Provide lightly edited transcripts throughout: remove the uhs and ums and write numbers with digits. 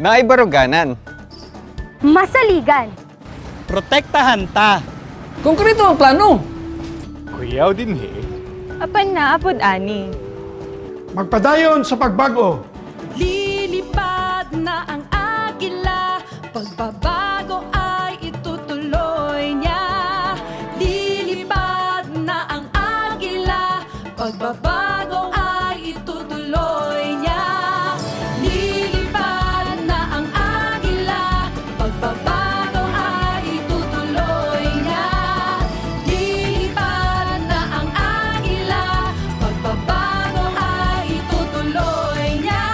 Naibaruganan. Masaligan. Protektahan ta. Konkreto ang plano. Kuyaw din Apan na, apod ani. Magpadayon sa pagbago. Lilipad na ang agila, pagbabago ay itutuloy niya. Lilipad na ang agila, pagbabago ay itutuloy niya. Lilipad na ang agila, pagbabago ay itutuloy niya. Lilipad na ang agila, pagbabago ay itutuloy niya.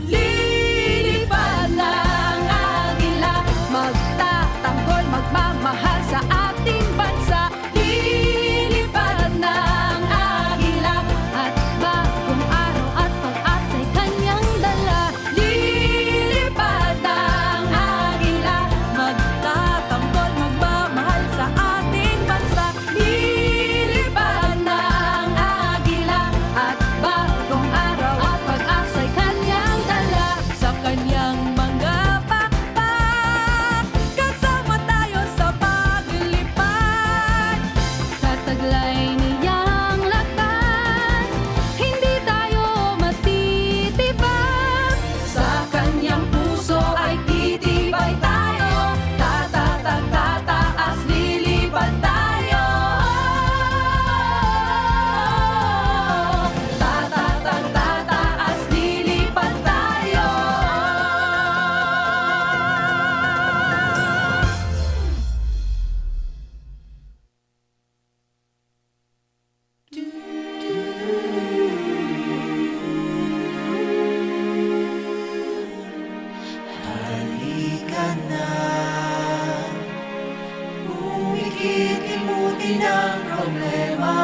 Lilipad na ang agila, magtatanggol, magmamahal sa ating bansa. Lilipad na ang agila, at bagong araw at pag-asa'y kanyang dala. Lilipad na ang agila, magtatanggol, magmamahal sa ating bansa. Lilipad na ang agila, at bagong araw at pag-asa'y kanyang dala. Sa kanyang mga pakpak, kasama tayo sa paglipad. Sa taglay niyang lakas, hindi tayo matitibag. Sa kanyang puso ay titibay tayo. Tatatag, tataas, lilipad tayo. Tatatag, tataas, lilipad tayo. Halika na, umikit, limutin ang problema.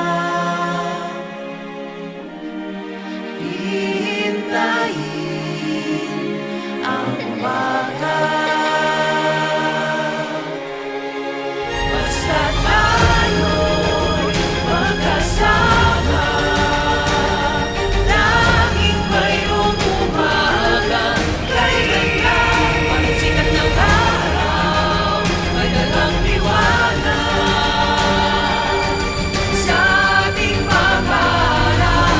Hihintayin ang umaga. Basta tayo'y magkasama, laging mayroong umaga. Kailan lang ang sikat ng araw ay dalang liwanag sa ating pangarap.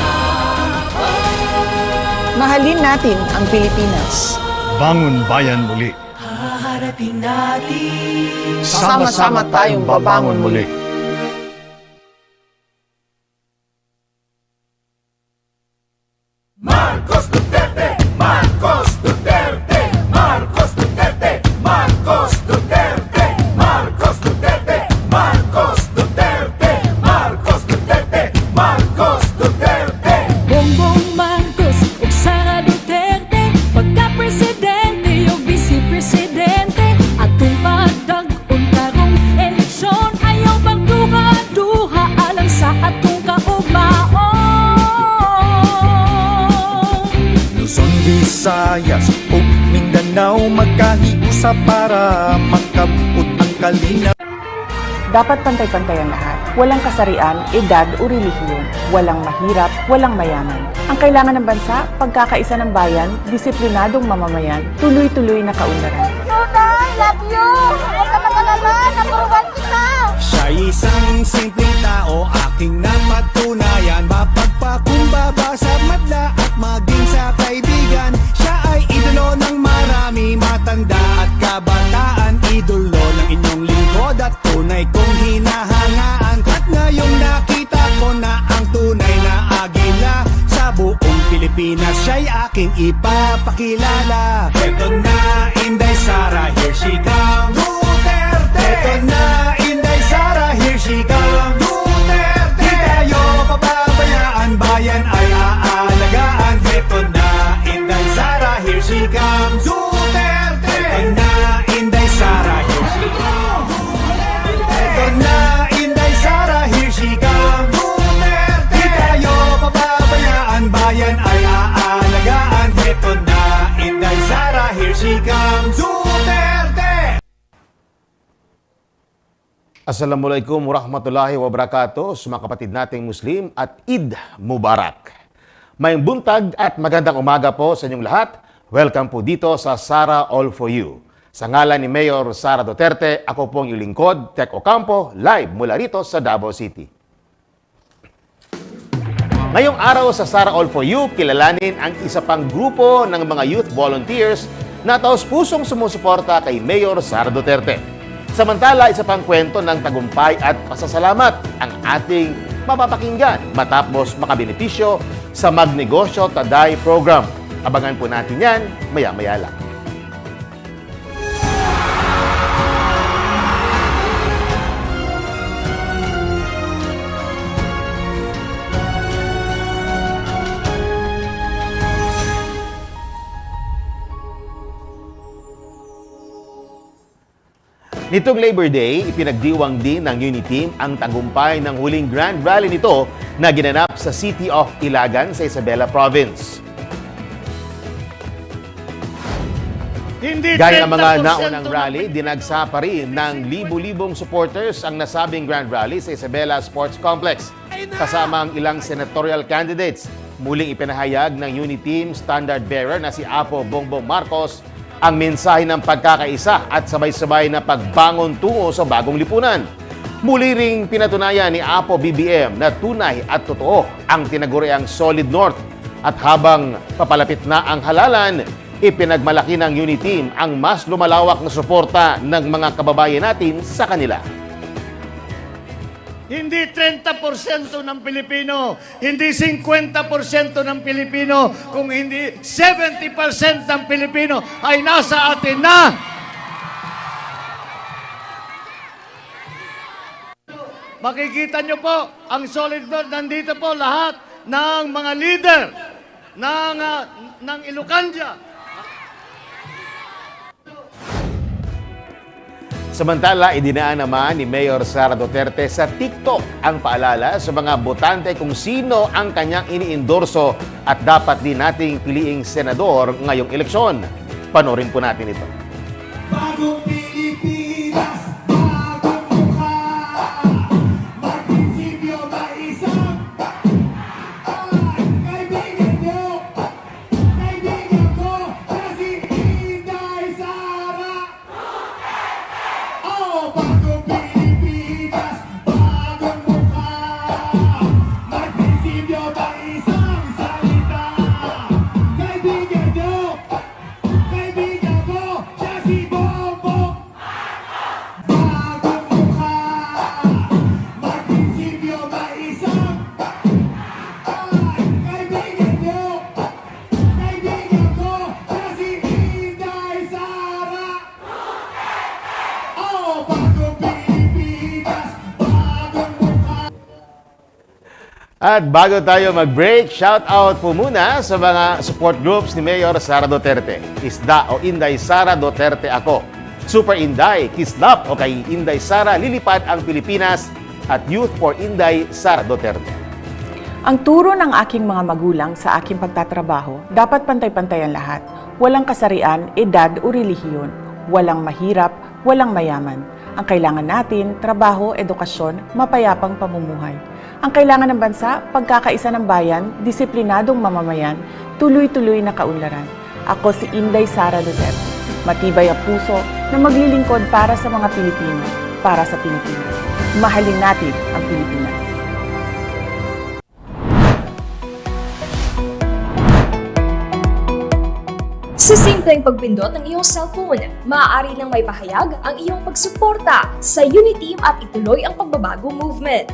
Mahalin natin ang Pilipinas. Bangon bayan muli. Haharapin natin Sama-sama tayong babangon muli. Marcos Duterte! Marcos Duterte! Marcos Duterte! Marcos Duterte! Marcos Duterte! Marcos Duterte! Marcos Duterte! Marcos Duterte! Bongbong Marcos ug Sara Duterte, pagka-presidente ug vice-presidente, atong pagdag-on karong eleksyon, ayaw magduha-duha alang sa atong kaugmaon. Luzon, Visayas o Mindanao magkahiusap para makabut ang kalina. Dapat pantay-pantay ang lahat. Walang kasarian, edad o relihiyon. Walang mahirap, walang mayaman. Ang kailangan ng bansa, pagkakaisa ng bayan, disiplinadong mamamayan, tuloy-tuloy na kaunlaran. Tunay, love you! Huwag ka mag-alala, number one kita! Siya'y isang simpleng tao, aking napatunayan. Mapagpakumbaba sa madla at maging sa kaibigan. Siya ay idolo ng marami, matanda at kabataan. Idolo ng inyong lingkod at tunay kong hinahangaan. At ngayong nakita ko na ang tunay na agila sa buong Pilipinas, siya'y aking ipapakilala. Eto na, Inday Sara, here she comes. Duterte! Eto na, Inday Sara, here she comes. Duterte! Di tayo pababayaan, bayan ay aalagaan. Eto na, Inday Sara, here she comes. Duterte! Eto na, Inday Sara, here she comes. Eto na, Inday Sara, here she comes. Duterte! Di tayo pababayaan, bayan ay aalagaan. Eto na, Inday Sara, here she comes. Duterte! Assalamualaikum warahmatullahi wabarakatuh sa mga kapatid nating Muslim at Eid Mubarak. Mayang buntag at magandang umaga po sa inyong lahat. Welcome po dito sa SA4U. Sa ngalan ni Mayor Sara Duterte, ako pong iyong lingkod, Tek Ocampo, live mula rito sa Davao City. Ngayong araw sa SA4U, kilalanin ang isa pang grupo ng mga youth volunteers na taos-pusong sumusuporta kay Mayor Sara Duterte. Samantala, isa pang kwento ng tagumpay at pasasalamat ang ating mapapakinggan matapos makabenepisyo sa Magnegosyo Taday Program. Abangan po natin yan maya-maya lang. Nitong Labor Day, ipinagdiwang din ng Unity Team ang tagumpay ng huling Grand Rally nito na ginanap sa City of Ilagan sa Isabela Province. Gaya ng mga naunang rally, dinagsa pa rin ng libu-libong supporters ang nasabing Grand Rally sa Isabela Sports Complex. Kasama ang ilang senatorial candidates, muling ipinahayag ng Unity Team standard bearer na si Apo Bongbong Marcos ang mensahe ng pagkakaisa at sabay-sabay na pagbangon tungo sa bagong lipunan. Muli ring pinatunayan ni Apo BBM na tunay at totoo ang tinaguriang Solid North. At habang papalapit na ang halalan, ipinagmalaki ng Unity Team ang mas lumalawak na suporta ng mga kababayan natin sa kanila. Hindi 30% ng Pilipino, hindi 50% ng Pilipino, kung hindi 70% ng Pilipino ay nasa atin na. Makikita nyo po, ang Solid North, nandito po lahat ng mga leader ng Ilocania. Samantala, idinaan naman ni Mayor Sara Duterte sa TikTok ang paalala sa mga botante kung sino ang kanyang iniendorso at dapat din nating piliing senador ngayong eleksyon. Panorin po natin ito. Bagong Pilipinas, bagong mukha, magprinsipyo ba isang kaibigan ko na si Inday Sara. Oh, bagong Pilipinas, bagong mukha, magprinsipyo ba isang salita. Kaibigan ko, siya si Bongbong. Bagong mukha, magprinsipyo ba isang kaibigan ko, siya si Inday Sara. Oh, bagong Pilipinas, bagong mukha. At bago tayo mag-break, shout out po muna sa mga support groups ni Mayor Sara Duterte. Isda o Inday Sara Duterte ako. Super Inday, Kislap o kay Inday Sara Lilipad ang Pilipinas at Youth for Inday Sara Duterte. Ang turo ng aking mga magulang sa aking pagtatrabaho, dapat pantay-pantay ang lahat. Walang kasarian, edad o relihiyon. Walang mahirap, walang mayaman. Ang kailangan natin, trabaho, edukasyon, mapayapang pamumuhay. Ang kailangan ng bansa, pagkakaisa ng bayan, disiplinadong mamamayan, tuloy-tuloy na kaunlaran. Ako si Inday Sara Duterte. Matibay ang puso na maglilingkod para sa mga Pilipino, para sa Pilipinas. Mahalin natin ang Pilipinas. Sa simpleng pagpindot ng iyong cellphone, maaari nang maipahayag ang iyong pagsuporta sa Unity Team at ituloy ang pagbabago movement.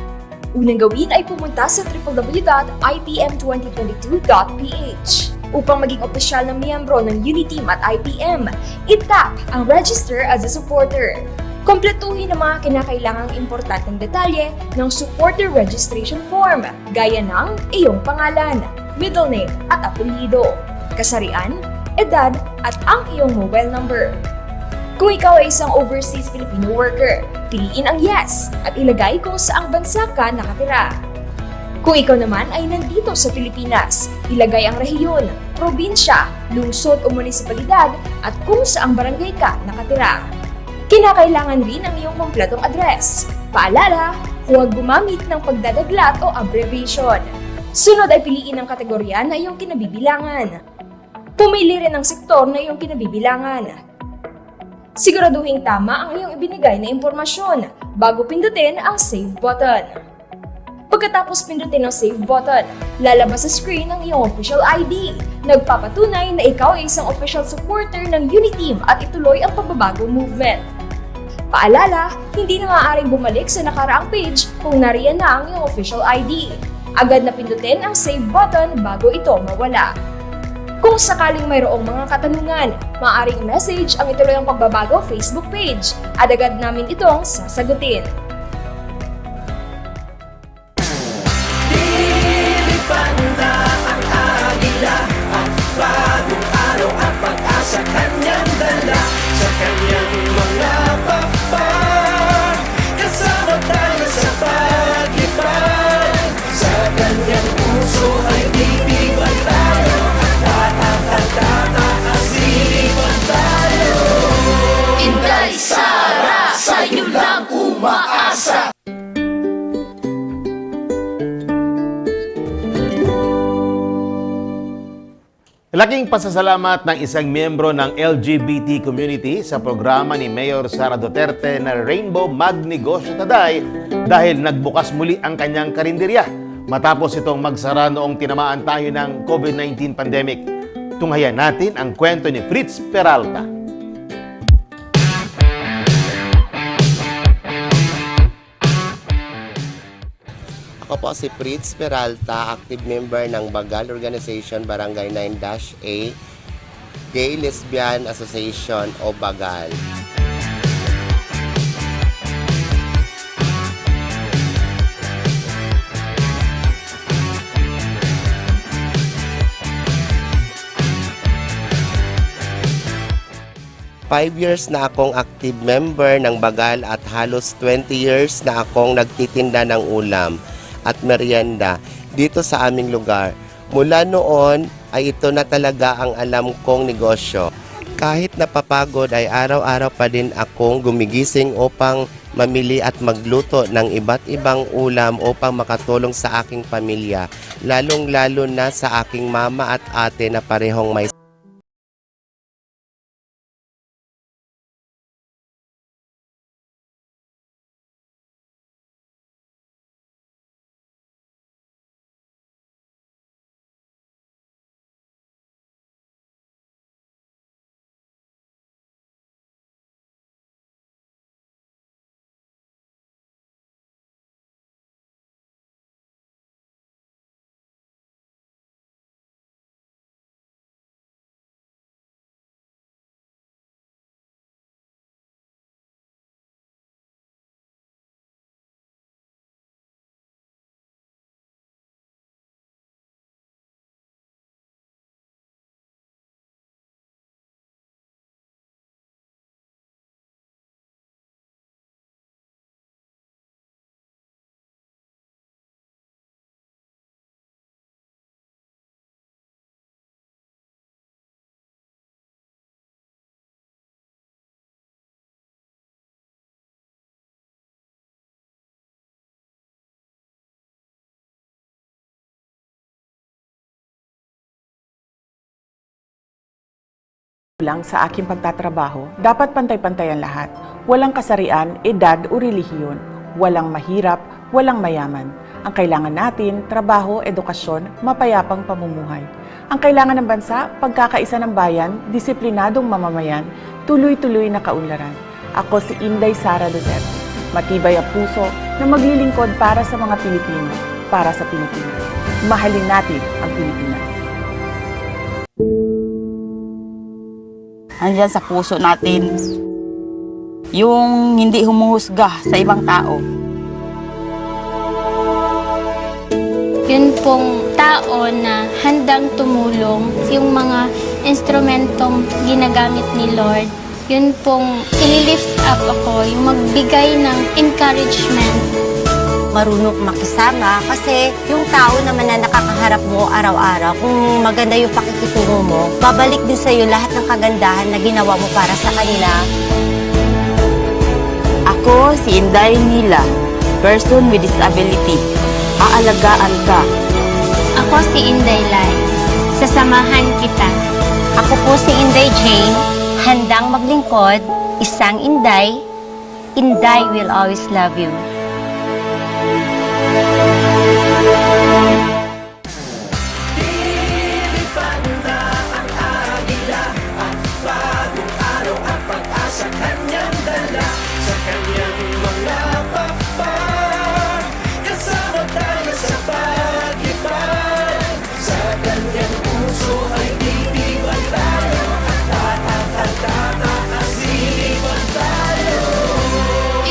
Unang gawin ay pumunta sa www.ipm2022.ph. Upang maging opisyal na miyembro ng Unity Team at IPM, itap ang Register as a Supporter. Kompletuhin ang mga kinakailangang importanteng detalye ng supporter registration form, gaya ng iyong pangalan, middle name at apelyido, kasarian, edad at ang iyong mobile number. Kung ikaw ay isang overseas Filipino worker, piliin ang yes at ilagay kung saang bansa ka nakatira. Kung ikaw naman ay nandito sa Pilipinas, ilagay ang rehiyon, probinsya, lungsod o munisipalidad at kung saang barangay ka nakatira. Kinakailangan rin ang iyong kompletong address. Paalala, huwag gumamit ng pagdadaglat o abbreviation. Sunod ay piliin ang kategorya na iyong kinabibilangan. Pumili rin ng sektor na iyong kinabibilangan. Siguraduhin tama ang iyong ibinigay na impormasyon bago pindutin ang save button. Pagkatapos pindutin ang save button, lalabas sa screen ang iyong official ID. Nagpapatunay na ikaw ay isang official supporter ng Uniteam at ituloy ang pagbabagong movement. Paalala, hindi na maaaring bumalik sa nakaraang page kung nariyan na ang iyong official ID. Agad na pindutin ang save button bago ito mawala. Kung sakaling mayroong mga katanungan, maaaring message ang ituloy ang pagbabago Facebook page at agad namin itong sasagutin. Banda ang agila at bagong araw at pag-asa kanyang dala sa kanyang mga pakpak. Kasama tayo sa pag-ibig, sa kanyang puso ay titibay tayo at tatataasipan tayo. Inday Sara, sa'yo lang umaasa. Laking pasasalamat ng isang miyembro ng LGBT community sa programa ni Mayor Sara Duterte na Rainbow Magnegosyo Taday dahil nagbukas muli ang kanyang karinderya matapos itong magsara noong tinamaan tayo ng COVID-19 pandemic. Tunghayan natin ang kwento ni Fritz Peralta. Ako po si Fritz Peralta, active member ng Bagal Organization Barangay 9-A, Gay Lesbian Association o Bagal. Five years na akong active member ng Bagal at halos 20 years na akong nagtitinda ng ulam at merienda dito sa aming lugar. Mula noon ay ito na talaga ang alam kong negosyo. Kahit napapagod ay araw-araw pa din akong gumigising upang mamili at magluto ng iba't ibang ulam upang makatulong sa aking pamilya, lalong-lalo na sa aking mama at ate na parehong may lang sa aking pagtatrabaho, dapat pantay-pantay ang lahat. Walang kasarian, edad o relihiyon. Walang mahirap, walang mayaman. Ang kailangan natin, trabaho, edukasyon, mapayapang pamumuhay. Ang kailangan ng bansa, pagkakaisa ng bayan, disiplinadong mamamayan, tuloy-tuloy na kaunlaran. Ako si Inday Sara Duterte. Matibay ang puso na maglilingkod para sa mga Pilipino, para sa Pilipinas. Mahalin natin ang Pilipinas. Andyan sa puso natin yung hindi humuhusga sa ibang tao. Yun pong tao na handang tumulong, yung mga instrumentong ginagamit ni Lord, yun pong ililift up ako, yung magbigay ng encouragement. Marunong makisama kasi yung tao naman na nakakaharap mo araw-araw, kung maganda yung pakikitungo mo, babalik din sa'yo lahat ng kagandahan na ginawa mo para sa kanila. Ako si Inday Nila, person with disability. Aalagaan ka. Ako si Inday Lai. Sasamahan kita. Ako po si Inday Jane, handang maglingkod, isang Inday. Inday will always love you. Lilipad na ang agila at bagong araw at pag-asa kanyang dala sa kanyang mga pakpak. Kasama tayo sa pag-ipag, sa kanyang puso ay titibay tayo at tatataasipan tayo.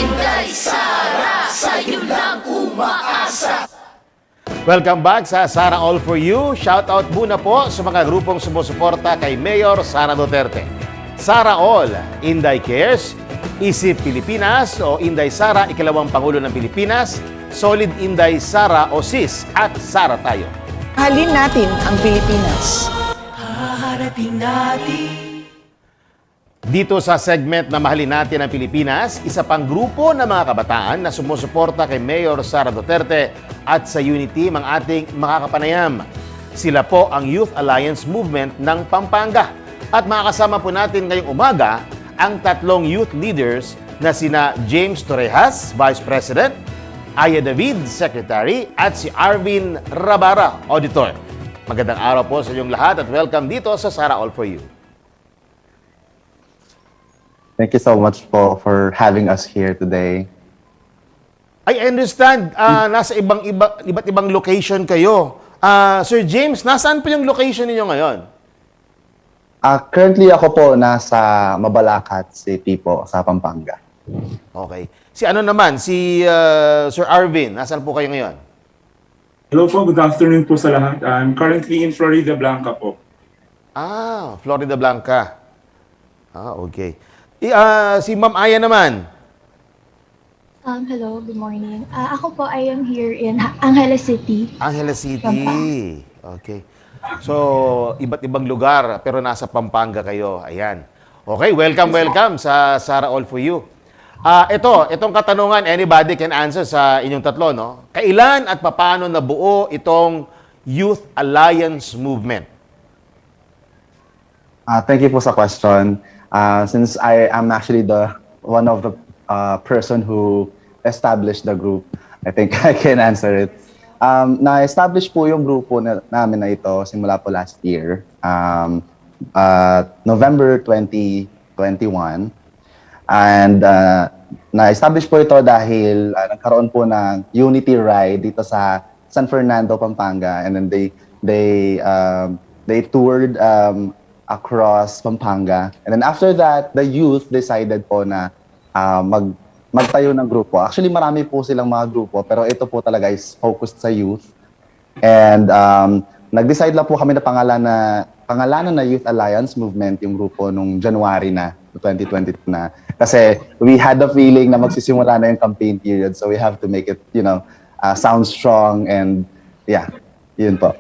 Inday Sara, sa'yo lang umaasa. Welcome back sa Sara All For You. Shoutout muna po sa mga grupong sumusuporta kay Mayor Sara Duterte. Sara All, Inday Cares, Isip Pilipinas o Inday Sara, ikalawang Pangulo ng Pilipinas, Solid Inday Sara o SIS at Sara Tayo. Mahalin natin ang Pilipinas. Haharapin natin. Dito sa segment na Mahalin Natin ang Pilipinas, isa pang grupo ng mga kabataan na sumusuporta kay Mayor Sara Duterte at sa Unity ang ating makakapanayam. Sila po ang Youth Alliance Movement ng Pampanga. At makakasama po natin ngayong umaga ang tatlong youth leaders na sina James Torrejas, Vice President, Aya David, Secretary, at si Arvin Rabara, Auditor. Magandang araw po sa inyong lahat at welcome dito sa Sara All For You. Thank you so much po for having us here today. I understand, nasa iba't ibang location kayo. Sir James, nasaan po yung location ninyo ngayon? Currently ako po nasa Mabalacat City po, sa Pampanga. Okay. Si ano naman, si Sir Arvin, nasaan po kayo ngayon? Hello po, good afternoon po sa lahat. I'm currently in Florida Blanca po. Florida Blanca. Okay. Si Ma'am Aya naman. Hello, good morning. Ako po, I am here in Angeles City. Angeles City. Okay. So, iba't ibang lugar, pero nasa Pampanga kayo. Ayan. Okay, welcome sa Sara All For You. Itong katanungan, anybody can answer sa inyong tatlo, no? Kailan at paano nabuo itong Youth Alliance Movement? Thank you po sa question. Since I am actually one of the person who established the group, I think I can answer it. Na-establish po yung grupo namin na ito simula po last year, November 2021. And na-establish po ito dahil nagkaroon po ng Unity Ride dito sa San Fernando, Pampanga. And then they toured across Pampanga. And then after that, the youth decided po na magtayo ng grupo. Actually, marami po silang mga grupo, pero ito po talaga is focused sa youth. And nag-decide lang po kami na pangalanan na Youth Alliance Movement yung grupo nung January na, 2022 na. Kasi we had the feeling na magsisimula na yung campaign period, so we have to make it, sound strong and yeah, yun po.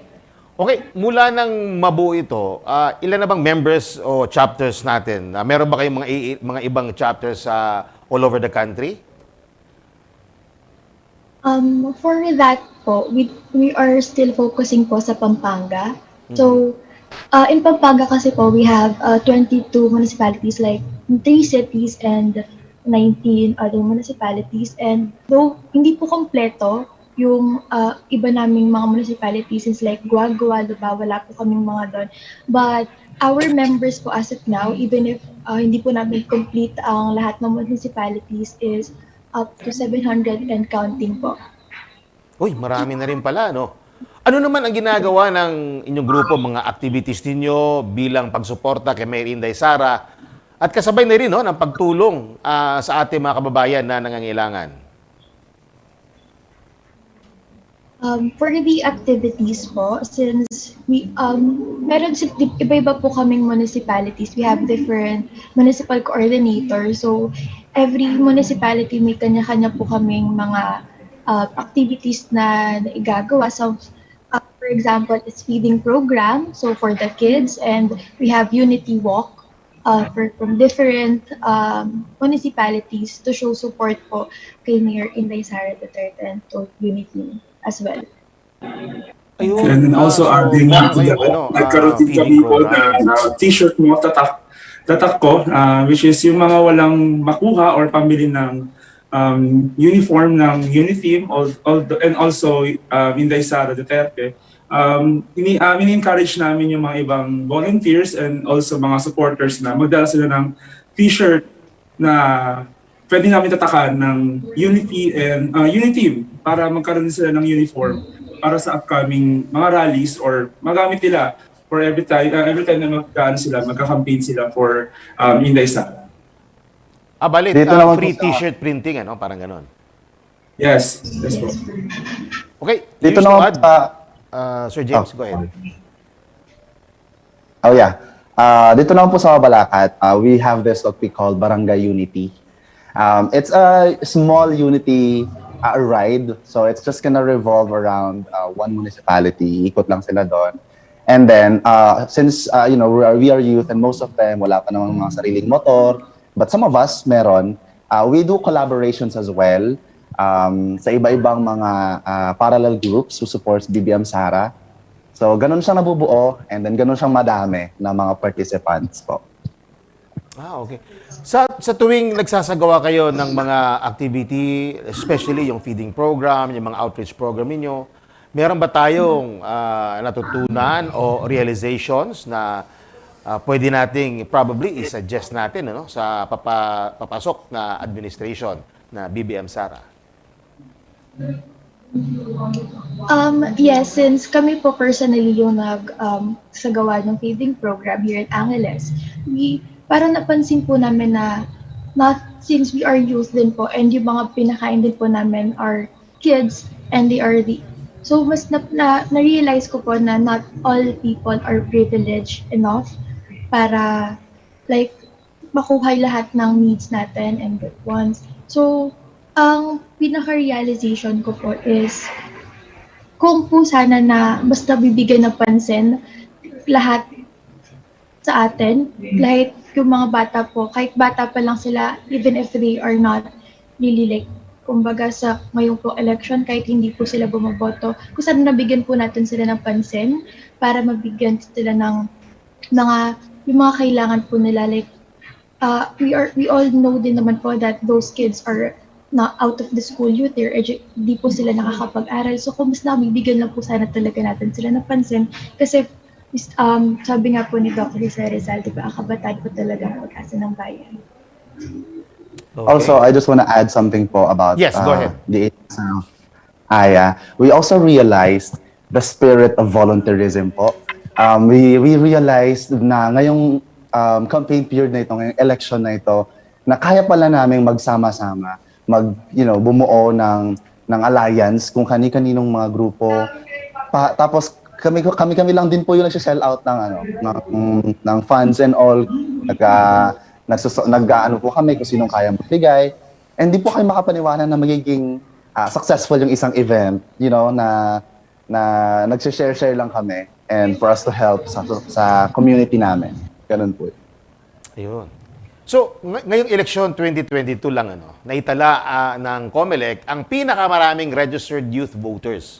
Okay, mula nang mabuo ito, ilan na bang members o chapters natin? Meron ba kayong mga ibang chapters all over the country? For that po, we are still focusing po sa Pampanga. So, in Pampanga kasi po, we have 22 municipalities, like 3 cities and 19 other municipalities. And though hindi po kompleto yung iba naming mga municipalities, since like Guagua, diba, wala po kaming mga doon. But our members po as of now, even if hindi po namin complete ang lahat ng municipalities, is up to 700 and counting po. Uy, marami na rin pala, no? Ano naman ang ginagawa ng inyong grupo, mga activities ninyo bilang pagsuporta kay Mayor Inday Sara at kasabay na rin ng pagtulong sa ating mga kababayan na nangangailangan? For the activities po, since we meron iba-iba po kaming municipalities, we have different municipal coordinators. So every municipality may kanya-kanya po kaming mga activities na igagawa. So for example, it's feeding program, so for the kids, and we have Unity Walk from different municipalities to show support po kay Mayor Inday Sara Duterte and to Unity as well. Ayun, And then also so adding meron to kayong that, nagkaroon din feeding kami po program. ng t-shirt mo, tatak ko, which is yung mga walang makuha or pambili ng uniform ng Uniteam and also Inday Sara Duterte. Ini-encourage namin yung mga ibang volunteers and also mga supporters na magdala sila ng t-shirt na pwede namin tatakan ng Uniteam para magkaroon din sila ng uniform para sa upcoming mga rallies or magamit nila for every time na magka-campaign sila for Inday Sara. Balit, Dito naman free po sa- t-shirt printing, ano? Parang ganon. Yes po. Okay, Dito you wish to naman add? sa... Sir James, go ahead. Oh yeah. Dito naman po sa Mabalacat, we have this what we call Barangay Unity. It's a small unity ride, so it's just gonna revolve around one municipality. Ikot lang sila doon. And then, since we are youth and most of them wala pa namang mga sariling motor, but some of us meron, we do collaborations as well sa iba-ibang mga parallel groups who supports BBM Sara. So, ganun siyang nabubuo and then ganun siyang madami na mga participants po. Okay. Sa tuwing nagsasagawa kayo ng mga activity, especially yung feeding program, yung mga outreach program ninyo, meron ba tayong natutunan o realizations na pwede nating probably i-suggest natin sa papasok na administration na BBM Sara? Yes, since kami po personally yung sagawa ng feeding program here at Angeles, parang napansin po namin na since we are youth din po and yung mga pinakain din po namin are kids and they are so mas na-realize ko po na not all people are privileged enough para like makuha lahat ng needs natin and good ones. So, ang pinaka-realization ko po is kung po sana na basta bibigyan ng pansin lahat sa atin, like yung mga bata po, kahit bata pa lang sila, even if they are not really like, kumbaga sa ngayong po election, kahit hindi po sila bumoboto, kung saan nabigyan po natin sila ng pansin para mabigyan sila ng yung mga kailangan po nila. Like, we all know din naman po that those kids are not out of the school youth, di po sila nakakapag-aral. So kung mas nabibigyan lang po sana talaga natin sila ng pansin, kasi sabi nga po ni Dr. Rizal, di ba, ang kabataan po talaga ang pag-asa ng bayan. Okay. Also, I just want to add something po about go ahead. the itself. We also realized the spirit of volunteerism po. We realized na ngayong campaign period na ito, ngayong election na ito, na kaya pala naming magsama-sama, bumuo ng alliance kung kani-kaninong mga grupo. Tapos kami lang din po yung nag-shell out ng funds and all. Nag-ano po kami kung sinong kaya magbigay. And di po kayo makapaniwanan na magiging successful yung isang event, na nag-share lang kami and for us to help sa community namin. Ganun po. Ayun. So, ngayong eleksyon 2022 lang, naitala ng COMELEC ang pinakamaraming registered youth voters.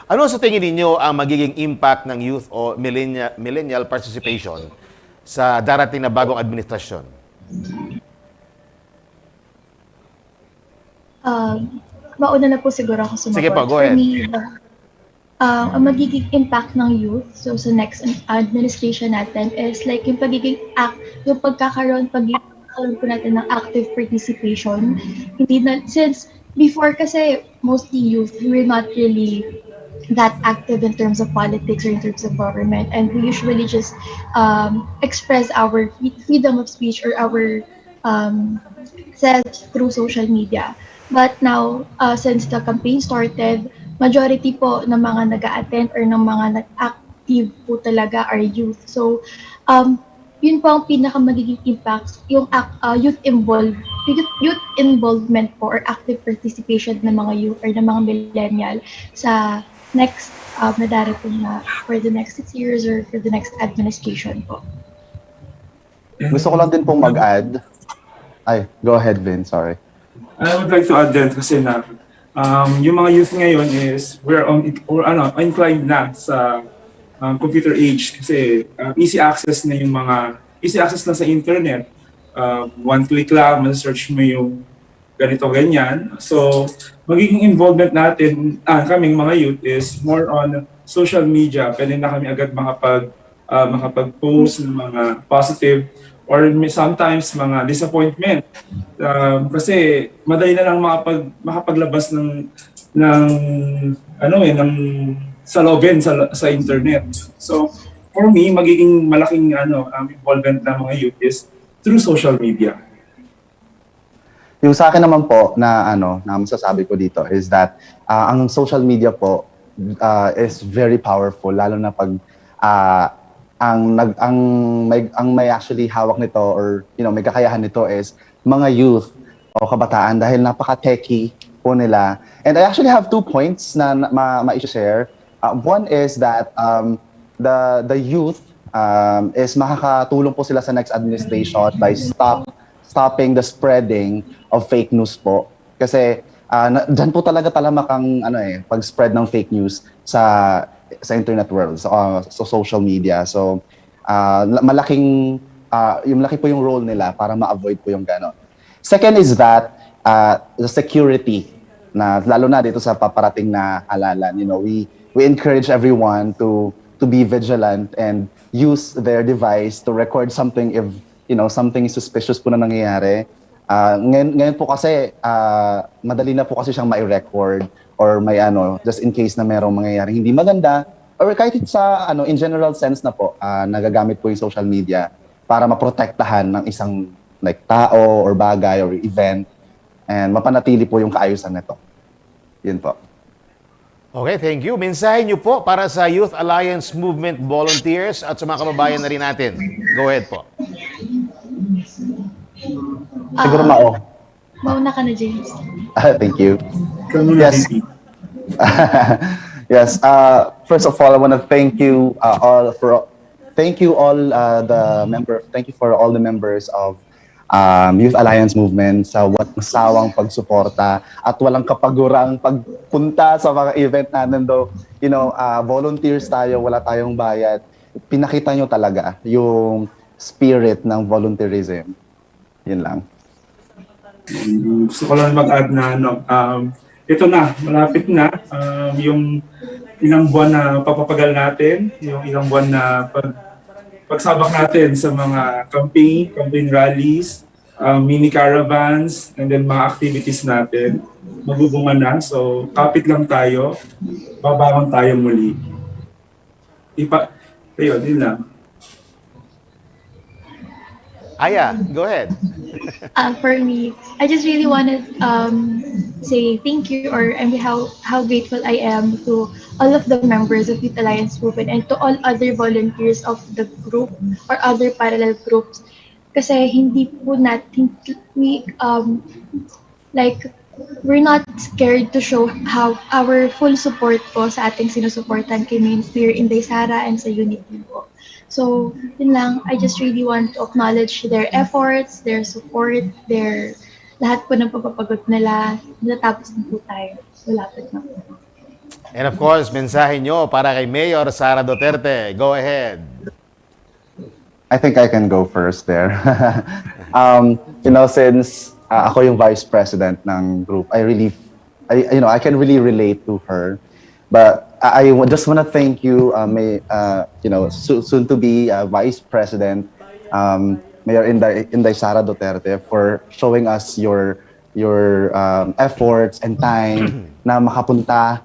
Ano sa tingin ninyo ang magiging impact ng youth o millennial participation sa darating na bagong administrasyon? Mauna na po siguro ako sumagot. Sige po, go ahead. For me, ang magiging impact ng youth, so sa next administration natin is like yung pagkakaroon po natin ng active participation. Since before kasi mostly youth, we're not really that active in terms of politics or in terms of government, and we usually just express our freedom of speech or our self through social media. But now, since the campaign started, majority po ng mga nag-a-attend or ng mga nag-active po talaga are youth. So, yun po ang magiging impact, yung youth involvement po or active participation ng mga youth or ng mga millennial sa next na darating na for the next 6 years or for the next administration po. Gusto ko lang din pong mag-add. Go ahead, Vin. Sorry. I would like to add din kasi na Yung mga youth ngayon is inclined na sa computer age kasi easy access na sa internet. One click lang, ma-search mo yung ganito ganyan. So magiging involvement natin, kaming mga youth is more on social media. Pwede na kami agad makapag-post ng mga positive or sometimes mga disappointment. Kasi madali na lang makapaglabas ng salobin sa internet. So for me, magiging malaking involvement ng mga youth is through social media. Yung sa akin naman po na masasabi ko dito is that ang social media po is very powerful, lalo na pag ang may actually hawak nito or may kakayahan nito is mga youth o kabataan dahil napaka-techy po nila. And I actually have 2 points na ma-share. One is that the youth is makakatulong po sila sa next administration by stopping the spreading of fake news po. Kasi dyan po talaga talamak ang pag-spread ng fake news sa internet world, sa social media. So malaki po yung role nila para ma-avoid po yung gano'n. Second is that the security, na lalo na dito sa paparating na halalan. We encourage everyone to be vigilant and use their device to record something if something suspicious po na nangyayari. Ngayon po kasi madali na po kasi siyang mai-record or just in case na merong mangyayari hindi maganda or kahit sa in general sense na po nagagamit po yung social media para maprotektahan ng isang tao or bagay or event and mapanatili po yung kaayusan nito. Yun po. Okay, thank you. Mensahe niyo po para sa Youth Alliance Movement volunteers at sa mga kababayan na rin natin. Go ahead po. Siguro Mauna ka na, James. Thank you. Yes. Yes. First of all, I want to thank you all for all the members of Youth Alliance Movement sa sawang pagsuporta at walang kapagurang pagpunta sa mga event natin volunteers tayo, wala tayong bayad. Pinakita nyo talaga yung spirit ng volunteerism. Yun lang. Gusto ko lang mag-add na ito na, malapit na yung ilang buwan na papapagal natin, yung ilang buwan na pagsabak natin sa mga campaign rallies, mini caravans, and then mga activities natin. Magbubunga na, so kapit lang tayo, babangon tayo muli. Ayun, yun lang. Aya, go ahead. For me, I just really want to say thank you how grateful I am to all of the members of Youth Alliance Movement and to all other volunteers of the group or other parallel groups. Kasi hindi po natin, we're not scared to show how our full support po sa ating sinusuportan kay Minister Inday Sara and sa Unity po. So, yun lang, I just really want to acknowledge their efforts, their support, lahat po ng pagpapagod nila. Natapos na po tayo. So, lapit na po. And of course, mensahe nyo para kay Mayor Sara Duterte. Go ahead. I think I can go first there. Since ako yung vice president ng group, I can really relate to her. But I just want to thank you, soon to be Vice President, Mayor Inday Sara Duterte, for showing us your efforts and time na makapunta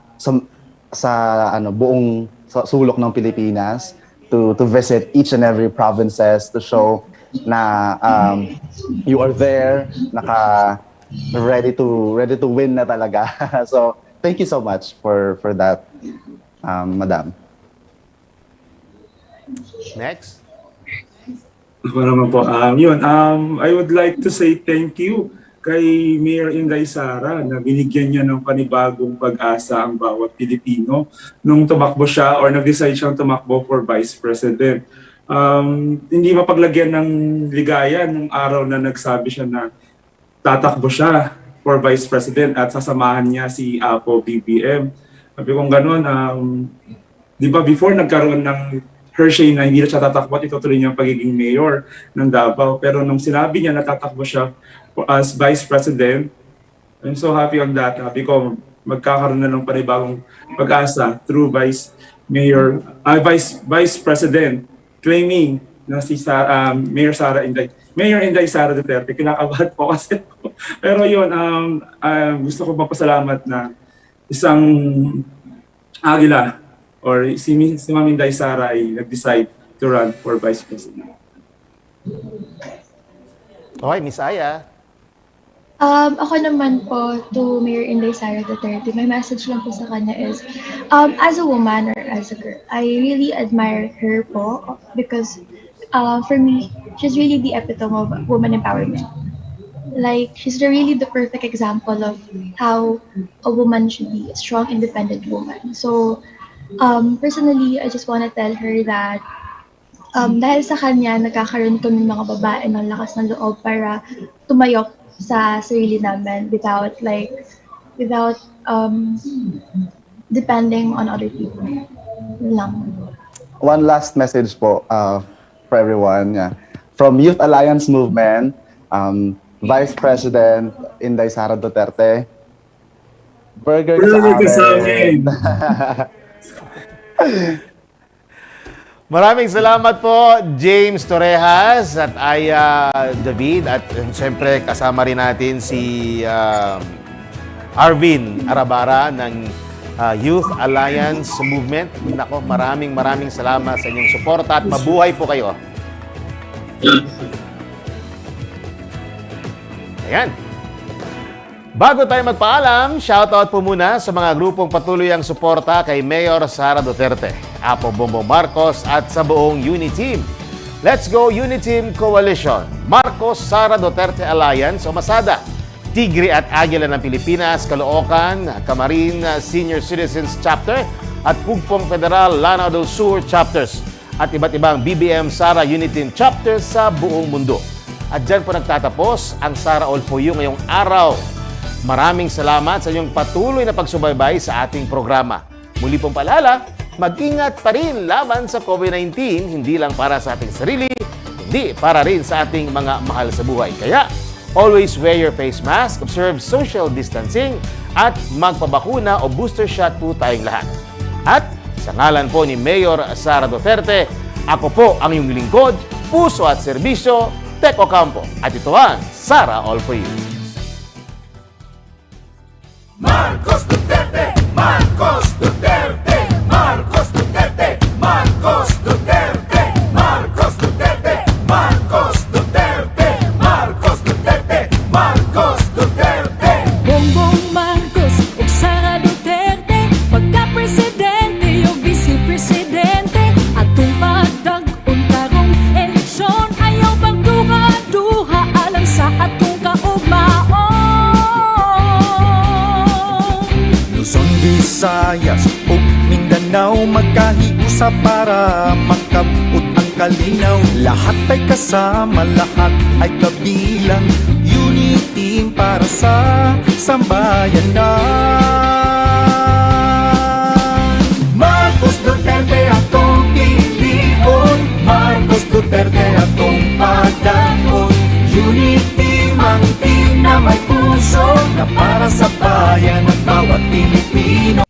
sa buong sulok ng Pilipinas to visit each and every provinces to show na you are there, ready to win na talaga. So thank you so much for that, Madam. Next. Ako naman po. I would like to say thank you kay Mayor Inday Sara na binigyan niya ng panibagong pag-asa ang bawat Pilipino nung tumakbo siya or nag-decide siyang tumakbo for Vice President. Hindi mapaglagyan ng ligaya nung araw na nagsabi siya na tatakbo siya. for Vice President at sasamahan niya si Apo BBM. Sabi kong ganun, di ba before nagkaroon ng Hershey na hindi na siya tatakbo at itutuloy niya ang pagiging mayor ng Davao. Pero nung sinabi niya na tatakbo siya as Vice President, I'm so happy on that. Sabi ko, magkakaroon na ng panibagong pag-asa through Vice President claiming na si Mayor Inday Sara Duterte. Kinakabahan po kasi. Pero yun, gusto ko magpasalamat na isang agila or si Ma'am Inday Sara ay nag-decide to run for Vice President. Okay, Miss Aya. Ako naman po to Mayor Inday Sara Duterte, my message lang po sa kanya is, as a woman or as a girl, I really admire her po because for me, she's really the epitome of woman empowerment. Like, she's really the perfect example of how a woman should be, a strong, independent woman. So, personally, I just want to tell her that dahil sa kanya, nagkakaroon kami mga babae ng lakas ng loob para tumayok sa sarili namin without depending on other people. Yun lang. One last message po for everyone. Yeah. From Youth Alliance Movement, Vice President Inday Sara Duterte, burger ka sa amin. Maraming salamat po, James Torrejas at Aya David. At siyempre kasama rin natin si Arvin Arabara ng Youth Alliance Movement. Nako, maraming salamat sa inyong suporta at mabuhay po kayo. Ayan. Bago tayo magpaalam, shoutout po muna sa mga grupong patuloy ang suporta kay Mayor Sara Duterte, Apo Bongbong Marcos at sa buong UniTeam. Let's Go UniTeam Coalition, Marcos Sara Duterte Alliance o Masada, Tigre at Agila ng Pilipinas, Caloocan, Camarin Senior Citizens Chapter at Pugpong Federal Lanao del Sur Chapters at iba't ibang BBM Sara UniTeam Chapters sa buong mundo. At dyan po nagtatapos ang SA4U ngayong araw. Maraming salamat sa inyong patuloy na pagsubaybay sa ating programa. Muli pong paalala, mag-ingat pa rin laban sa COVID-19, hindi lang para sa ating sarili, hindi para rin sa ating mga mahal sa buhay. Kaya, always wear your face mask, observe social distancing, at magpabakuna o booster shot po tayong lahat. At sa ngalan po ni Mayor Sara Duterte, ako po ang iyong lingkod, puso at serbisyo, Tec Ocampo. At ito ang SA4U. Marcos Duterte, Marcos Duterte, Marcos Duterte, Marcos Duterte, Marcos Duterte, Marcos Duterte, Marcos Duterte, Marcos Duterte. Bongbong Marcos ug Sara Duterte, pagka-presidente ug vice-presidente, atong pagdag-on karong eleksyon, ayaw pagduha-duha alang sa atong kaugmaon. Luzon, Visayas ug Mindanao magkahiusa para makabut ang kalinaw. Lahat ay kasama, lahat ay kabilang. UniTeam para sa sambayanan. Marcos Duterte atong pilion, Marcos Duterte atong pagdaon. UniTeam ang team na may puso, na para sa bayan at bawat Pilipino.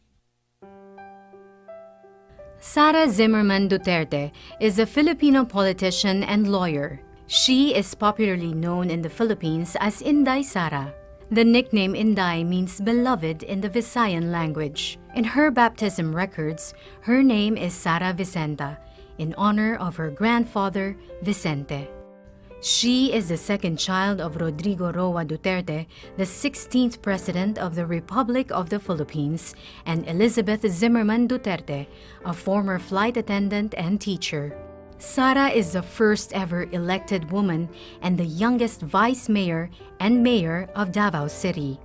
Sara Zimmerman Duterte is a Filipino politician and lawyer. She is popularly known in the Philippines as Inday Sara. The nickname Inday means beloved in the Visayan language. In her baptism records, her name is Sara Vicenta, in honor of her grandfather, Vicente. She is the second child of Rodrigo Roa Duterte, the 16th President of the Republic of the Philippines, and Elizabeth Zimmerman Duterte, a former flight attendant and teacher. Sara is the first ever elected woman and the youngest vice mayor and mayor of Davao City.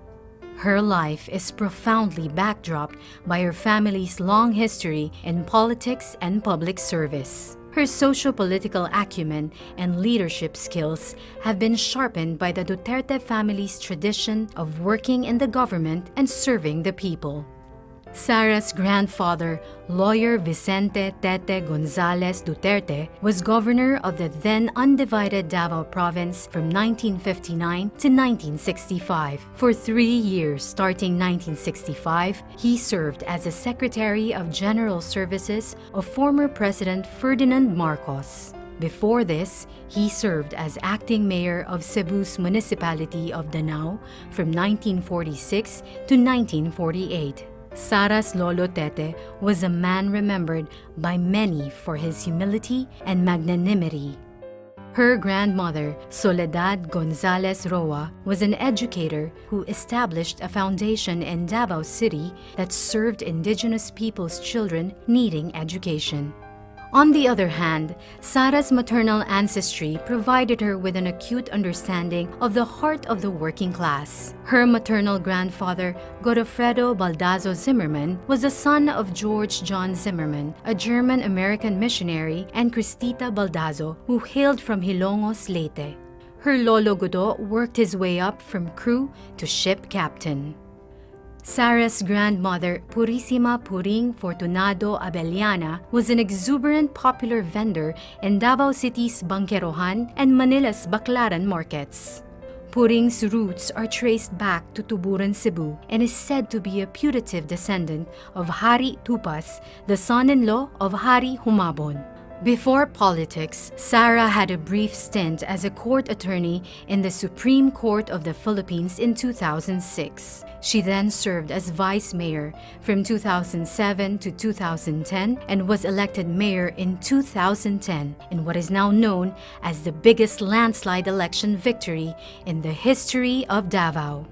Her life is profoundly backdropped by her family's long history in politics and public service. Her socio-political acumen and leadership skills have been sharpened by the Duterte family's tradition of working in the government and serving the people. Sara's grandfather, lawyer Vicente Tete Gonzales Duterte, was governor of the then undivided Davao province from 1959 to 1965. For 3 years, starting 1965, he served as the Secretary of General Services of former President Ferdinand Marcos. Before this, he served as acting mayor of Cebu's municipality of Danao from 1946 to 1948. Sara's Lolo Tete was a man remembered by many for his humility and magnanimity. Her grandmother, Soledad Gonzales Roa, was an educator who established a foundation in Davao City that served indigenous people's children needing education. On the other hand, Sara's maternal ancestry provided her with an acute understanding of the heart of the working class. Her maternal grandfather, Godofredo Baldazo Zimmerman, was the son of George John Zimmerman, a German-American missionary, and Cristita Baldazo, who hailed from Hilongos, Leyte. Her Lolo Godo worked his way up from crew to ship captain. Sara's grandmother, Purissima Puring Fortunado Abellana, was an exuberant popular vendor in Davao City's Bangkerohan and Manila's Baclaran markets. Puring's roots are traced back to Tuburan, Cebu, and is said to be a putative descendant of Hari Tupas, the son-in-law of Hari Humabon. Before politics, Sara had a brief stint as a court attorney in the Supreme Court of the Philippines in 2006. She then served as vice mayor from 2007 to 2010 and was elected mayor in 2010 in what is now known as the biggest landslide election victory in the history of Davao.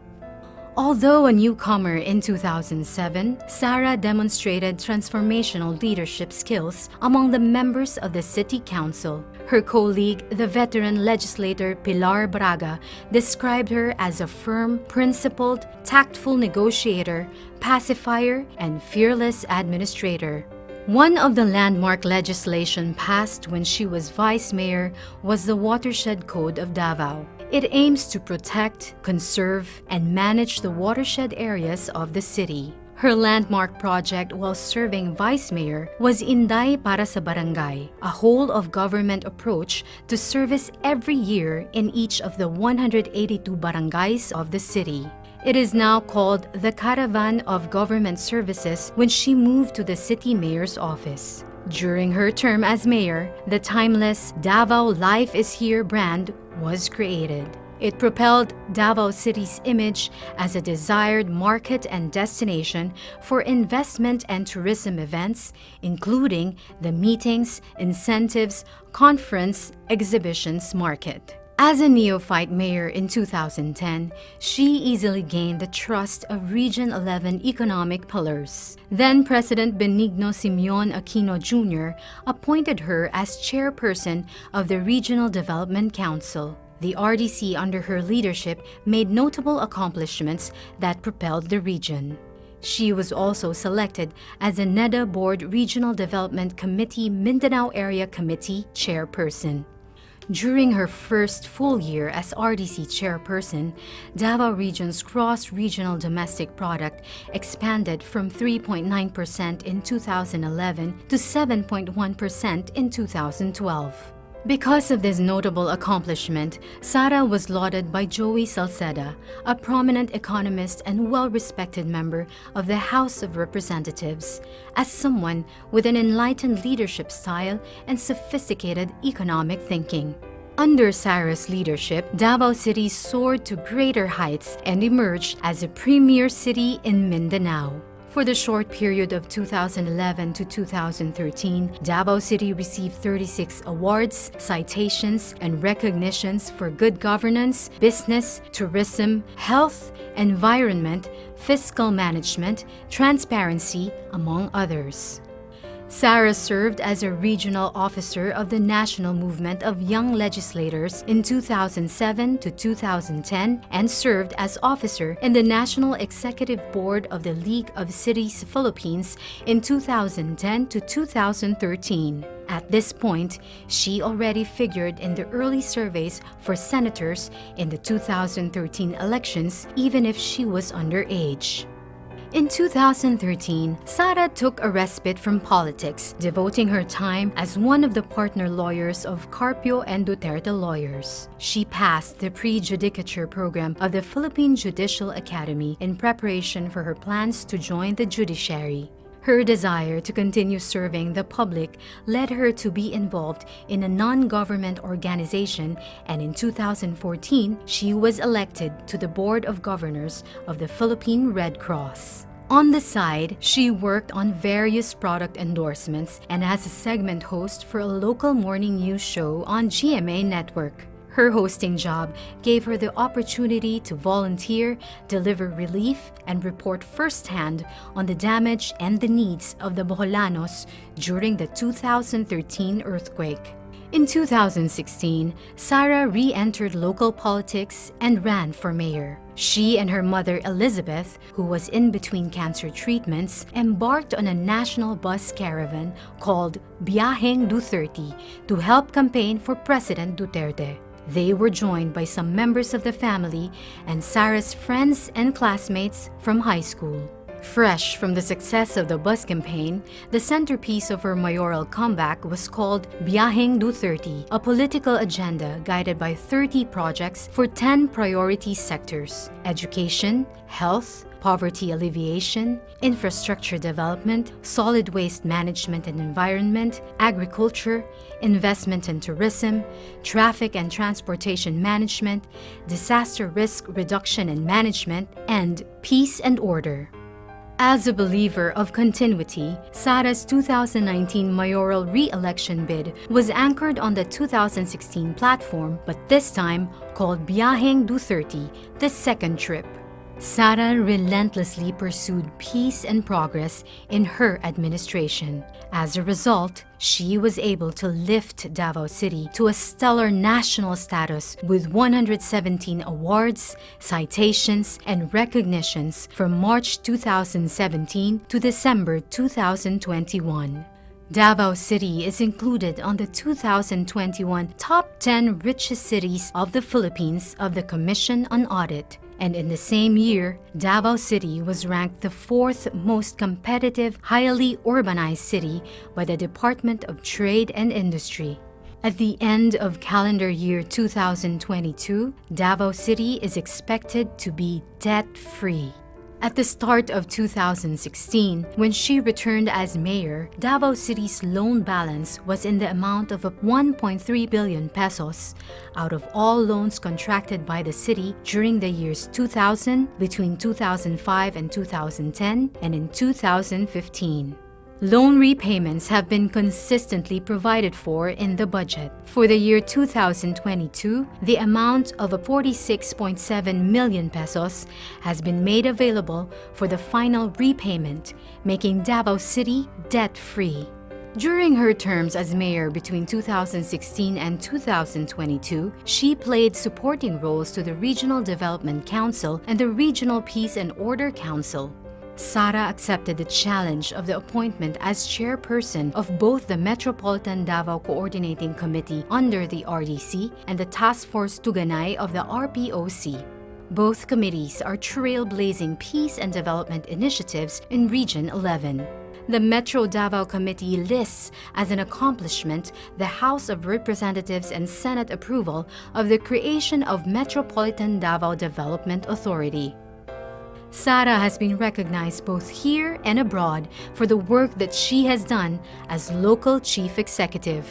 Although a newcomer in 2007, Sara demonstrated transformational leadership skills among the members of the City Council. Her colleague, the veteran legislator Pilar Braga, described her as a firm, principled, tactful negotiator, pacifier, and fearless administrator. One of the landmark legislation passed when she was vice mayor was the Watershed Code of Davao. It aims to protect, conserve, and manage the watershed areas of the city. Her landmark project while serving vice mayor was Inday para sa Barangay, a whole-of-government approach to service every year in each of the 182 barangays of the city. It is now called the Caravan of Government Services when she moved to the city mayor's office. During her term as mayor, the timeless Davao Life is Here brand was created. It propelled Davao City's image as a desired market and destination for investment and tourism events, including the meetings, incentives, conference, exhibitions market. As a neophyte mayor in 2010, she easily gained the trust of Region 11 economic pillars. Then President Benigno Simeon Aquino Jr. appointed her as chairperson of the Regional Development Council. The RDC under her leadership made notable accomplishments that propelled the region. She was also selected as a NEDA Board Regional Development Committee Mindanao Area Committee chairperson. During her first full year as RDC chairperson, Davao Region's gross regional domestic product expanded from 3.9% in 2011 to 7.1% in 2012. Because of this notable accomplishment, Sara was lauded by Joey Salceda, a prominent economist and well-respected member of the House of Representatives, as someone with an enlightened leadership style and sophisticated economic thinking. Under Sara's leadership, Davao City soared to greater heights and emerged as a premier city in Mindanao. For the short period of 2011 to 2013, Davao City received 36 awards, citations, and recognitions for good governance, business, tourism, health, environment, fiscal management, transparency, among others. Sara served as a regional officer of the National Movement of Young Legislators in 2007 to 2010 and served as officer in the National Executive Board of the League of Cities Philippines in 2010 to 2013. At this point, she already figured in the early surveys for senators in the 2013 elections, even if she was underage. In 2013, Sara took a respite from politics, devoting her time as one of the partner lawyers of Carpio and Duterte lawyers. She passed the pre-judicature program of the Philippine Judicial Academy in preparation for her plans to join the judiciary. Her desire to continue serving the public led her to be involved in a non-government organization, and in 2014, she was elected to the Board of Governors of the Philippine Red Cross. On the side, she worked on various product endorsements and as a segment host for a local morning news show on GMA Network. Her hosting job gave her the opportunity to volunteer, deliver relief, and report firsthand on the damage and the needs of the Boholanos during the 2013 earthquake. In 2016, Sara re-entered local politics and ran for mayor. She and her mother Elizabeth, who was in between cancer treatments, embarked on a national bus caravan called Biyaheng Duterte to help campaign for President Duterte. They were joined by some members of the family and Sara's friends and classmates from high school. Fresh from the success of the bus campaign, the centerpiece of her mayoral comeback was called Biyaheng Duterte, a political agenda guided by 30 projects for 10 priority sectors: education, health, poverty alleviation, infrastructure development, solid waste management and environment, agriculture, investment and tourism, traffic and transportation management, disaster risk reduction and management, and peace and order. As a believer of continuity, Sara's 2019 mayoral re-election bid was anchored on the 2016 platform, but this time called Biyaheng Duterte, the second trip. Sara relentlessly pursued peace and progress in her administration. As a result, she was able to lift Davao City to a stellar national status with 117 awards, citations, and recognitions from March 2017 to December 2021. Davao City is included on the 2021 Top 10 Richest Cities of the Philippines of the Commission on Audit. And in the same year, Davao City was ranked the 4th most competitive, highly urbanized city by the Department of Trade and Industry. At the end of calendar year 2022, Davao City is expected to be debt-free. At the start of 2016, when she returned as mayor, Davao City's loan balance was in the amount of 1.3 billion pesos out of all loans contracted by the city during the years 2000, between 2005 and 2010, and in 2015. Loan repayments have been consistently provided for in the budget. For the year 2022, the amount of 46.7 million pesos has been made available for the final repayment, making Davao City debt-free. During her terms as mayor between 2016 and 2022, she played supporting roles to the Regional Development Council and the Regional Peace and Order Council. Sara accepted the challenge of the appointment as chairperson of both the Metropolitan Davao Coordinating Committee under the RDC and the Task Force Tuganay of the RPOC. Both committees are trailblazing peace and development initiatives in Region 11. The Metro Davao Committee lists as an accomplishment the House of Representatives and Senate approval of the creation of Metropolitan Davao Development Authority. Sara has been recognized both here and abroad for the work that she has done as local chief executive.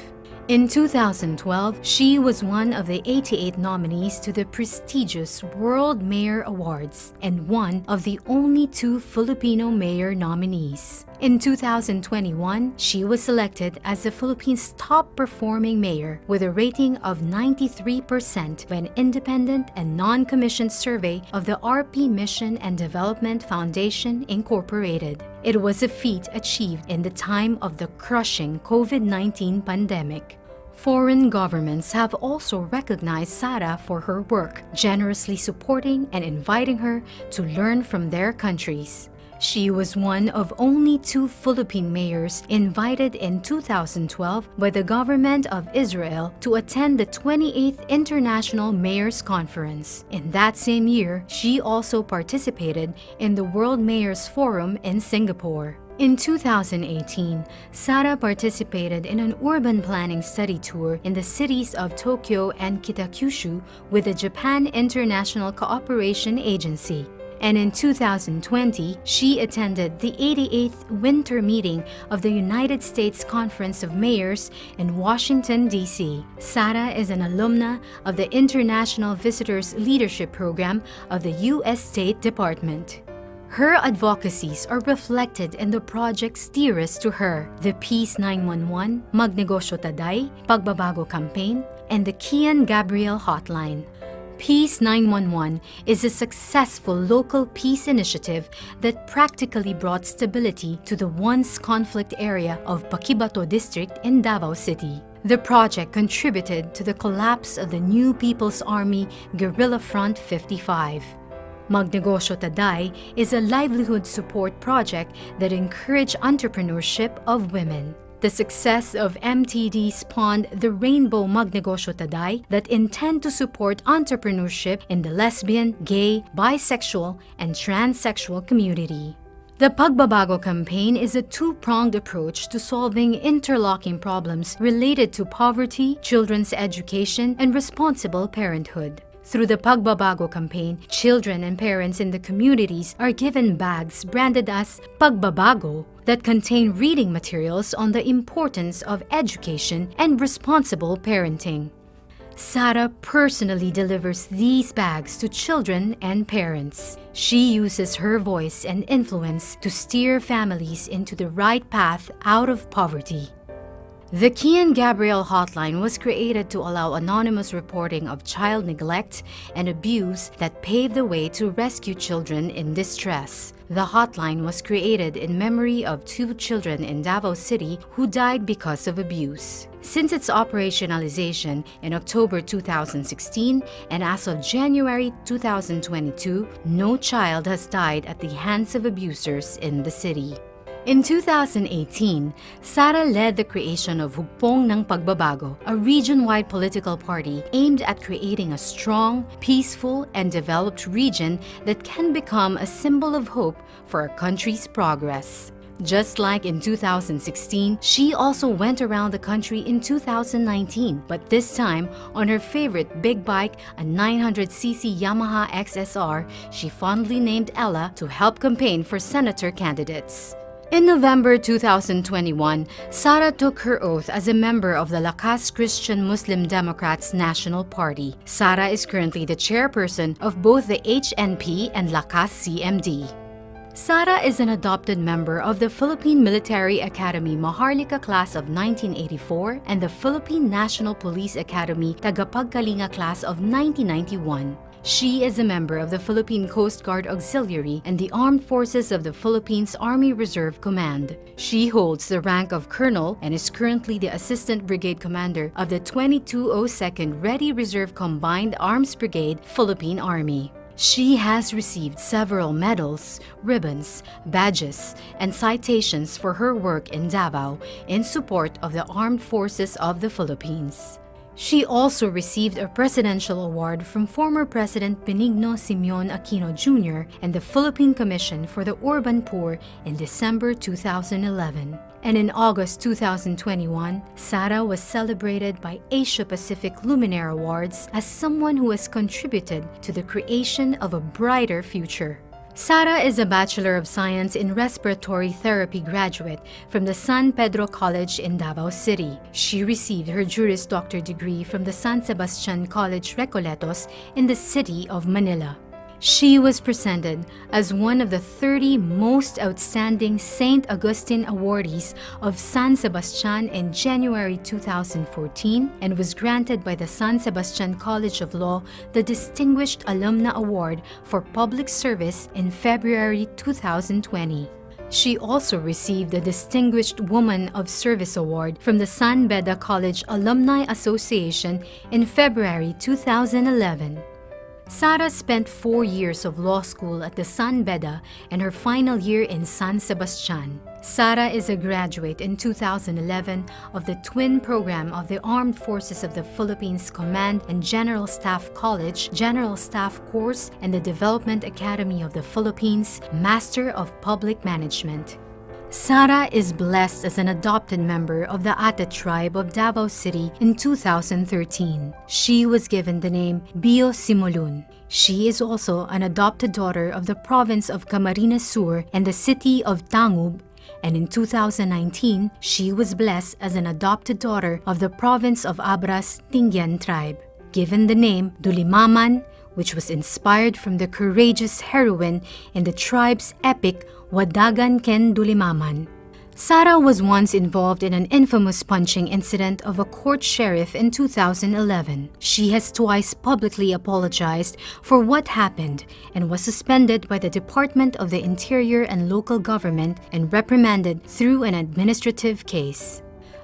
In 2012, she was one of the 88 nominees to the prestigious World Mayor Awards and one of the only 2 Filipino mayor nominees. In 2021, she was selected as the Philippines' top-performing mayor with a rating of 93% by an independent and non-commissioned survey of the RP Mission and Development Foundation, Incorporated. It was a feat achieved in the time of the crushing COVID-19 pandemic. Foreign governments have also recognized Sara for her work, generously supporting and inviting her to learn from their countries. She was one of only 2 Philippine mayors invited in 2012 by the government of Israel to attend the 28th International Mayors Conference. In that same year, she also participated in the World Mayors Forum in Singapore. In 2018, Sara participated in an urban planning study tour in the cities of Tokyo and Kitakyushu with the Japan International Cooperation Agency. And in 2020, she attended the 88th Winter Meeting of the United States Conference of Mayors in Washington, D.C. Sara is an alumna of the International Visitors Leadership Program of the U.S. State Department. Her advocacies are reflected in the projects dearest to her, the Peace 911, Magnegosyo Taday, Pagbabago Campaign, and the Kian Gabriel Hotline. Peace 911 is a successful local peace initiative that practically brought stability to the once conflict area of Paquibato District in Davao City. The project contributed to the collapse of the New People's Army Guerrilla Front 55. Magnegosyo Taday is a livelihood support project that encouraged entrepreneurship of women. The success of MTD spawned the Rainbow Magnegosyo Taday that intend to support entrepreneurship in the lesbian, gay, bisexual, and transsexual community. The Pagbabago campaign is a two-pronged approach to solving interlocking problems related to poverty, children's education, and responsible parenthood. Through the Pagbabago campaign, children and parents in the communities are given bags branded as Pagbabago that contain reading materials on the importance of education and responsible parenting. Sara personally delivers these bags to children and parents. She uses her voice and influence to steer families into the right path out of poverty. The Kian Gabriel Hotline was created to allow anonymous reporting of child neglect and abuse that paved the way to rescue children in distress. The hotline was created in memory of 2 children in Davao City who died because of abuse. Since its operationalization in October 2016 and as of January 2022, no child has died at the hands of abusers in the city. In 2018, Sara led the creation of Hugpong ng Pagbabago, a region-wide political party aimed at creating a strong, peaceful, and developed region that can become a symbol of hope for our country's progress. Just like in 2016, she also went around the country in 2019, but this time on her favorite big bike, a 900cc Yamaha XSR, she fondly named Ella to help campaign for senator candidates. In November 2021, Sara took her oath as a member of the Lakas Christian Muslim Democrats National Party. Sara is currently the chairperson of both the HNP and Lakas CMD. Sara is an adopted member of the Philippine Military Academy Maharlika Class of 1984 and the Philippine National Police Academy Tagapagkalinga Class of 1991. She is a member of the Philippine Coast Guard Auxiliary and the Armed Forces of the Philippines Army Reserve Command. She holds the rank of Colonel and is currently the Assistant Brigade Commander of the 2202nd Ready Reserve Combined Arms Brigade, Philippine Army. She has received several medals, ribbons, badges, and citations for her work in Davao in support of the Armed Forces of the Philippines. She also received a presidential award from former President Benigno Simeon Aquino Jr. and the Philippine Commission for the Urban Poor in December 2011. And in August 2021, Sara was celebrated by Asia-Pacific Luminaire Awards as someone who has contributed to the creation of a brighter future. Sara is a Bachelor of Science in Respiratory Therapy graduate from the San Pedro College in Davao City. She received her Juris Doctor degree from the San Sebastian College Recoletos in the city of Manila. She was presented as one of the 30 most outstanding St. Augustine awardees of San Sebastian in January 2014 and was granted by the San Sebastian College of Law the Distinguished Alumna Award for Public Service in February 2020. She also received the Distinguished Woman of Service Award from the San Beda College Alumni Association in February 2011. Sara spent 4 years of law school at the San Beda and her final year in San Sebastian. Sara is a graduate in 2011 of the twin program of the Armed Forces of the Philippines Command and General Staff College, General Staff Course, and the Development Academy of the Philippines, Master of Public Management. Sara is blessed as an adopted member of the Ata tribe of Davao City in 2013. She was given the name Bio Simolun. She is also an adopted daughter of the province of Camarines Sur and the city of Tangub, and in 2019, she was blessed as an adopted daughter of the province of Abras Tingyan tribe, given the name Dulimaman, which was inspired from the courageous heroine in the tribe's epic Wadagan Ken Dulimaman. Sara was once involved in an infamous punching incident of a court sheriff in 2011. She has twice publicly apologized for what happened and was suspended by the Department of the Interior and Local Government and reprimanded through an administrative case.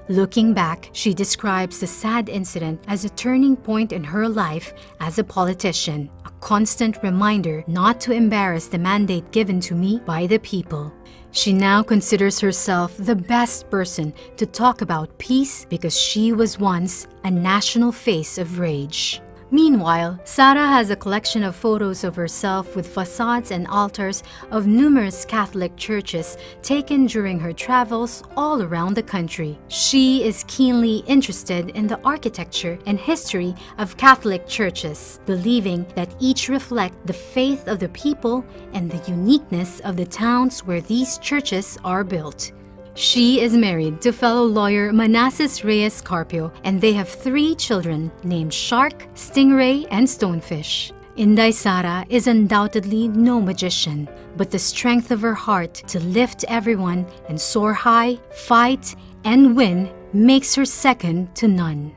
Looking back, she describes the sad incident as a turning point in her life as a politician, a constant reminder not to embarrass the mandate given to me by the people. She now considers herself the best person to talk about peace because she was once a national face of rage. Meanwhile, Sara has a collection of photos of herself with facades and altars of numerous Catholic churches taken during her travels all around the country. She is keenly interested in the architecture and history of Catholic churches, believing that each reflect the faith of the people and the uniqueness of the towns where these churches are built. She is married to fellow lawyer Manassas Reyes Carpio, and they have 3 children named Shark, Stingray, and Stonefish. Inday Sara is undoubtedly no magician, but the strength of her heart to lift everyone and soar high, fight, and win makes her second to none.